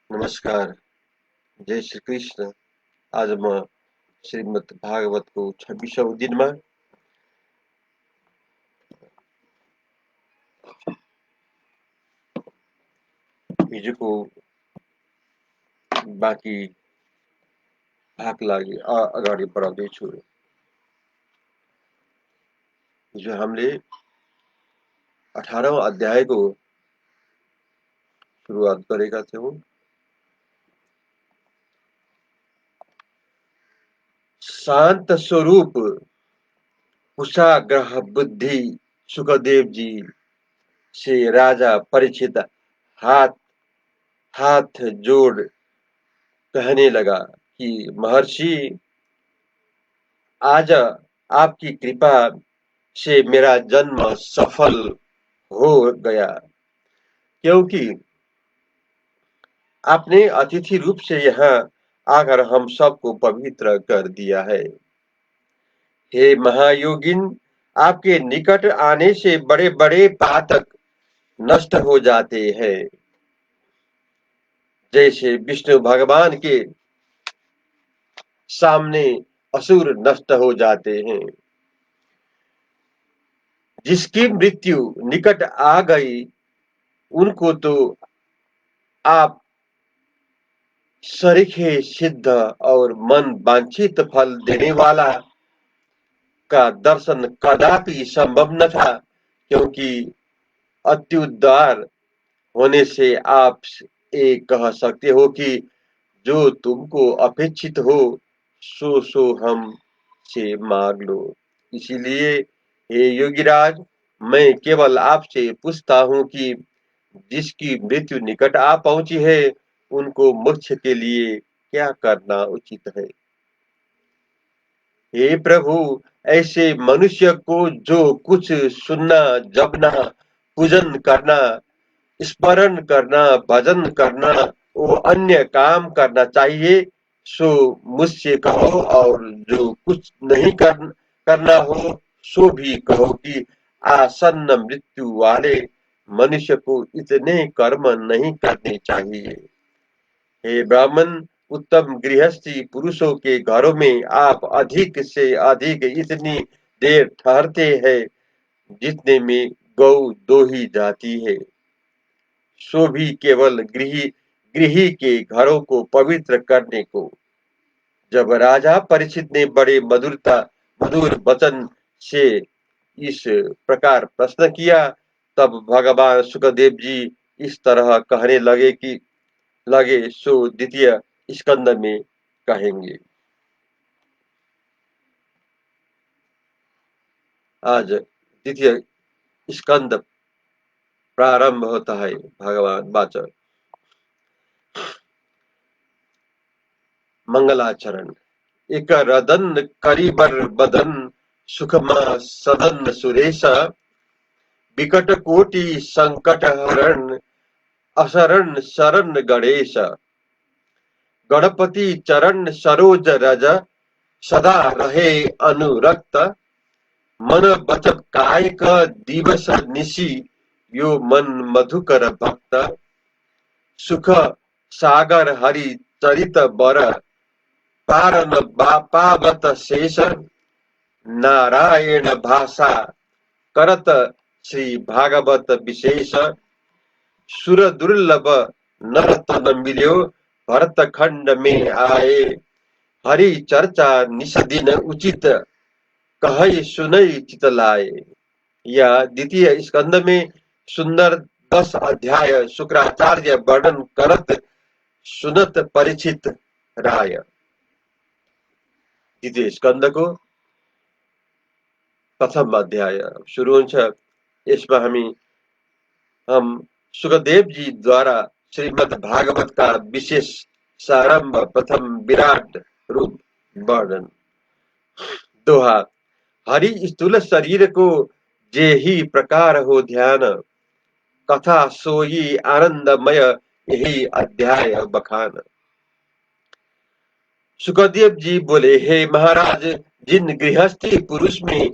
नमस्कार, जय श्री कृष्ण। आज म श्रीमद् भागवतको 26औं दिनमा हिजोको बाँकी भागलाई अगाडि बढाउँदैछु। हिजो हामीले 18औं अध्यायको सुरुवात गरेका थियौँ। शान्त स्वरूप कुशाग्रह बुद्धि सुखदेव जी से राजा परीक्षित हाथ हाथ जोड़ कहने लगा कि महर्षि, आज आपकी कृपा से मेरा जन्म सफल हो गया, क्योंकि आपने अतिथि रूप से यहाँ आकर हम सबको पवित्र कर दिया है। हे महायोगिन, आपके निकट आने से बड़े बड़े पातक नष्ट हो जाते हैं, जैसे विष्णु भगवान के सामने असुर नष्ट हो जाते हैं। जिसकी मृत्यु निकट आ गई उनको तो आप सरीखे सिद्ध और मन वांछित फल देने वाला का दर्शन कदापि संभव न था, क्योंकि अत्युदार होने से आप ये कह सकते हो कि जो तुमको अपेक्षित हो सो हम से मांग लो। इसीलिए हे योगीराज, मैं केवल आपसे पूछता हूँ कि जिसकी मृत्यु निकट आ पहुंची है उनको मोक्ष के लिए क्या करना उचित है। हे प्रभु, ऐसे मनुष्य को जो कुछ सुनना, जपना, पूजन करना, स्मरण करना, भजन करना, वो अन्य काम करना चाहिए सो मुझसे कहो, और जो कुछ नहीं करना हो सो भी कहो कि आसन्न मृत्यु वाले मनुष्य को इतने कर्म नहीं करने चाहिए। हे ब्राह्मण, उत्तम गृहस्थी पुरुषों के घरों में आप अधिक से अधिक इतनी देर ठहरते हैं जितने में गौ दोही जाती है, सो भी केवल गृही के घरों को पवित्र करने को। जब राजा परीक्षित ने बड़े मधुर वचन से इस प्रकार प्रश्न किया, तब भगवान सुखदेव जी इस तरह कहने लगे सो द्वितीय स्कंद में कहेंगे। आज द्वितीय स्कंद प्रारंभ होता है। भगवान वाचक मंगलाचरण। एक रदन करिबर बदन सुखमा सदन सुरेश, विकट कोटि संकट हरण असरण शरण गणेश। गणपति चरण सरोज रज सदा रहे अनुरक्त, मन बचत कायक दिवस निशि यो मन मधुकर भक्त। सुख सागर हरि चरित बर पारन पावत शेष, नारायण भाषा करत श्री भागवत विशेष। सुर दुर्लभ नर तन मिल्यो भरत खंड में आए, हरि चर्चा निस दिन उचित कहई सुनई चित लाए। यह द्वितीय स्कंद में सुंदर 10 अध्याय शुक्राचार्य वर्णन करत सुनत परीक्षित राय। द्वितीय स्कंद को प्रथम अध्याय शुरू हुन्छ। यसमा हम सुखदेव जी द्वारा श्रीमद् भागवत का विशेष सारंभ प्रथम विराट रूप वर्णन। दोहा। हरि स्थूल शरीर को जे ही प्रकार हो ध्यान, कथा सोई आनंदमय यही अध्याय बखान। सुखदेव जी बोले, हे महाराज, जिन गृहस्थी पुरुष में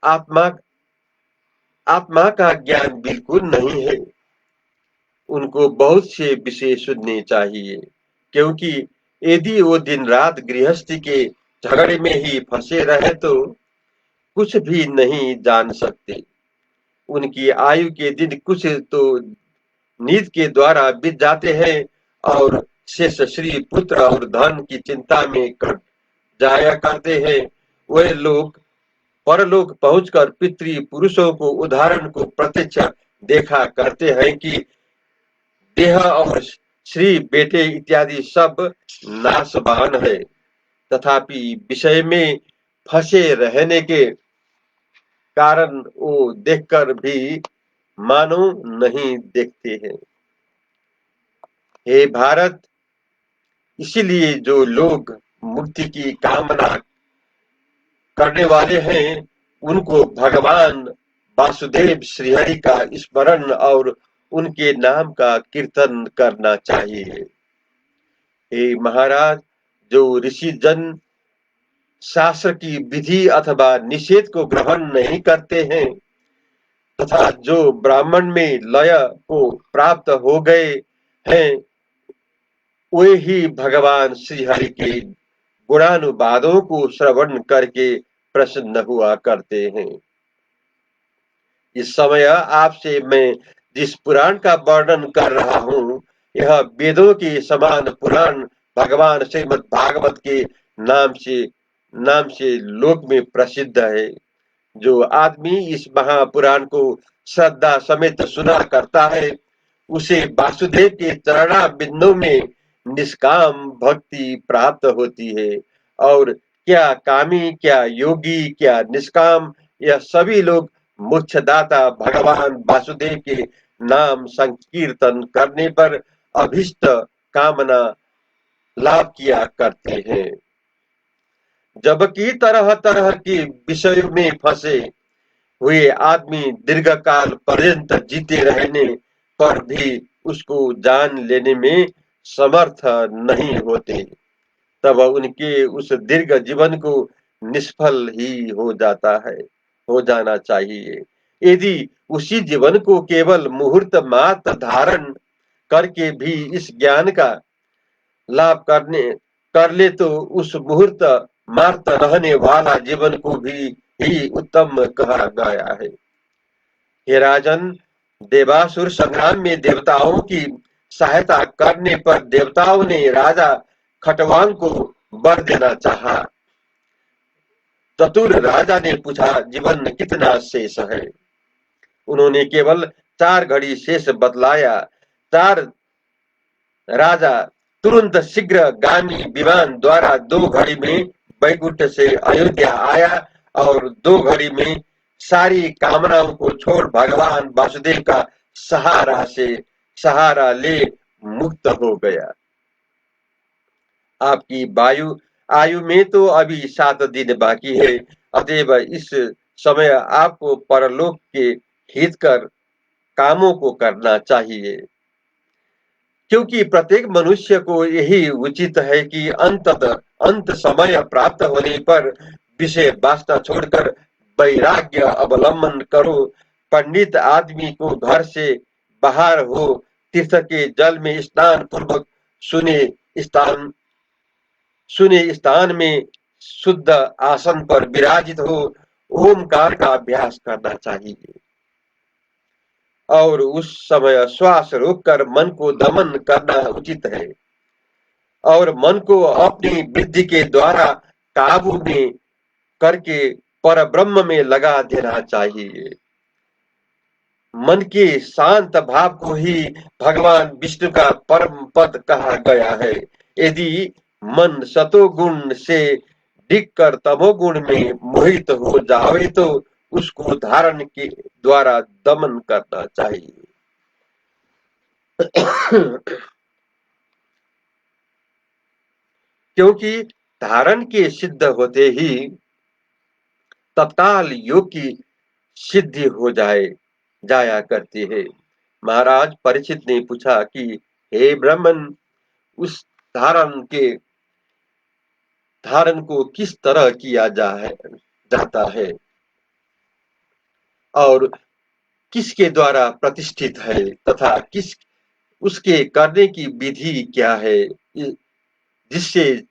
आत्मा आत्मा का ज्ञान बिल्कुल नहीं है उनको बहुत से विषय सुनने चाहिए, क्योंकि यदि वो दिन रात गृहस्थी के झगड़े में ही फंसे रहे तो कुछ भी नहीं जान सकते। उनकी आयु के दिन कुछ तो नींद के द्वारा बीत जाते हैं और शेष श्री पुत्र और धन की चिंता में कट जाया करते हैं। वे लोग परलोक पहुंचकर पितृ पुरुषों को उदाहरण को प्रत्यक्ष देखा करते हैं कि देह और श्री बेटे इत्यादि सब नाशवान है, तथापि विषय में फंसे रहने के कारण वो देखकर भी मानो नहीं देखते हैं। हे भारत, इसीलिए जो लोग मुक्ति की कामना करने वाले हैं उनको भगवान वासुदेव श्रीहरि का स्मरण और उनके नाम का कीर्तन करना चाहिए। हे महाराज, जो ऋषि जन शास्त्र की विधि अथवा निषेध को ग्रहण नहीं करते हैं तथा जो ब्राह्मण में लय को प्राप्त हो गए हैं, वे ही भगवान श्रीहरि के गुणानुवादों को श्रवण करके प्रसन्न हुआ करते हैं। इस समय आपसे मैं जिस पुराण का वर्णन कर रहा हूँ, यह वेदों के समान पुराण भगवान श्रीमद् भागवत के नाम से लोक में प्रसिद्ध है। जो आदमी इस महापुराण को श्रद्धा समेत सुना करता है, उसे वासुदेव के चरणा बिंदु में निष्काम भक्ति प्राप्त होती है। और क्या कामी, क्या योगी, क्या निष्काम, यह सभी लोग मोक्षदाता भगवान वासुदेव के नाम संकीर्तन करने पर अभिष्ट कामना लाभ किया करते हैं। जबकि तरह तरह के विषयों में फंसे हुए आदमी दीर्घकाल पर्यंत जीते रहने पर भी उसको जान लेने में समर्थ नहीं होते, तब उनके उस दीर्घ जीवन को निष्फल ही हो जाना चाहिए। यदि उसी जीवन को केवल मुहूर्त मात्र धारण करके भी इस ज्ञान का लाभ कर ले तो उस मुहूर्त मात्र रहने वाला जीवन को भी ही उत्तम कहा गया है। हे राजन, देवासुर संग्राम में देवताओं की सहायता करने पर देवताओं ने राजा खटवांग को वर देना चाहा। चतुर राजा ने पूछा, जीवन कितना शेष है? उन्होंने केवल 4 घड़ी शेष बतलाया। 4 राजा तुरंत शीघ्र गामी विमान द्वारा 2 घड़ी में बैकुंठ से अयोध्या आया और 2 घड़ी में सारी कामनाओं को छोड़ भगवान वासुदेव का सहारा ले मुक्त हो गया। आपकी आयु में तो अभी 7 दिन बाकी है, अतएव इस समय आपको परलोक के हितकर कामों को करना चाहिए, क्योंकि प्रत्येक मनुष्य को यही उचित है कि अंत समय प्राप्त होने पर विषय वासना छोड़कर वैराग्य अवलंबन करो। पंडित आदमी को घर से बाहर हो तीर्थ के जल में स्नान पूर्वक सुने स्थान में शुद्ध आसन पर विराजित हो ओमकार का अभ्यास करना चाहिए और उस समय श्वास रोककर मन को दमन करना उचित है और मन को अपनी बुद्धि के द्वारा काबू में करके पर ब्रह्म में लगा देना चाहिए। मन के शांत भाव को ही भगवान विष्णु का परम पद कहा गया है। यदि मन सतोगुण से दिखकर तमोगुण में मोहित हो जावे तो उसको धारण के द्वारा दमन करना चाहिए। क्योंकि धारण के सिद्ध होते ही तत्काल योग की सिद्धि हो जाया करती है। महाराज परीक्षित ने पूछा कि हे ब्राह्मण, उस धारण को किस तरह किया जाता है और किसके द्वारा प्रतिष्ठित है तथा उसके करने की विधि क्या है, जिससे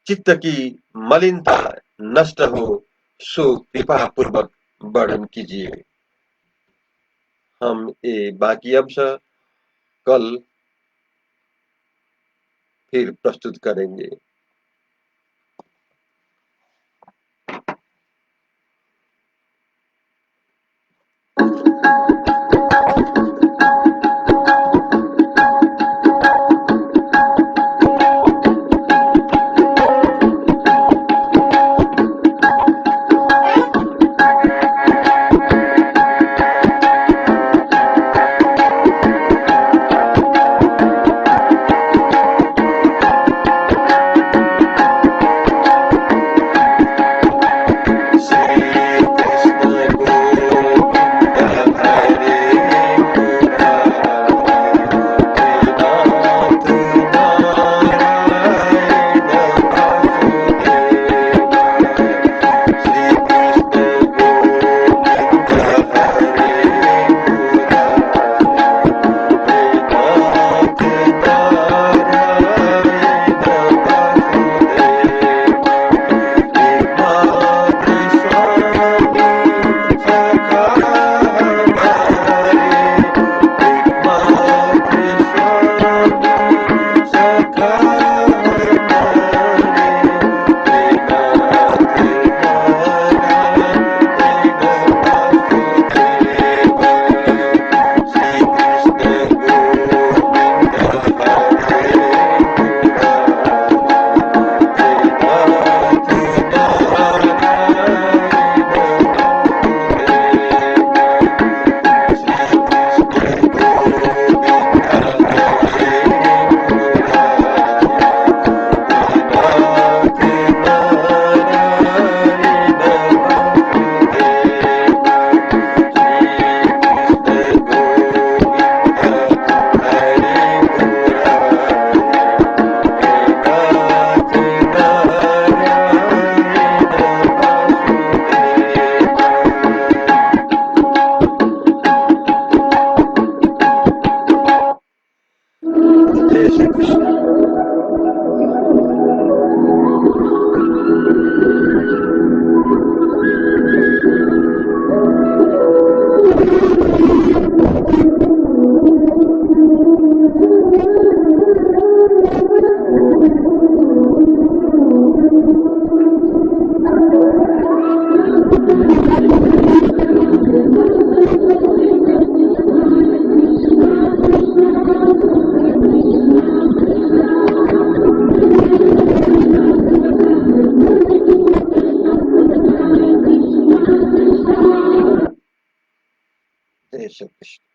चित्त की मलिनता नष्ट हो, सो कृपा पूर्वक वर्णन कीजिए। हम ये बाकी अंश कल फिर प्रस्तुत करेंगे। जय श्री कृष्ण।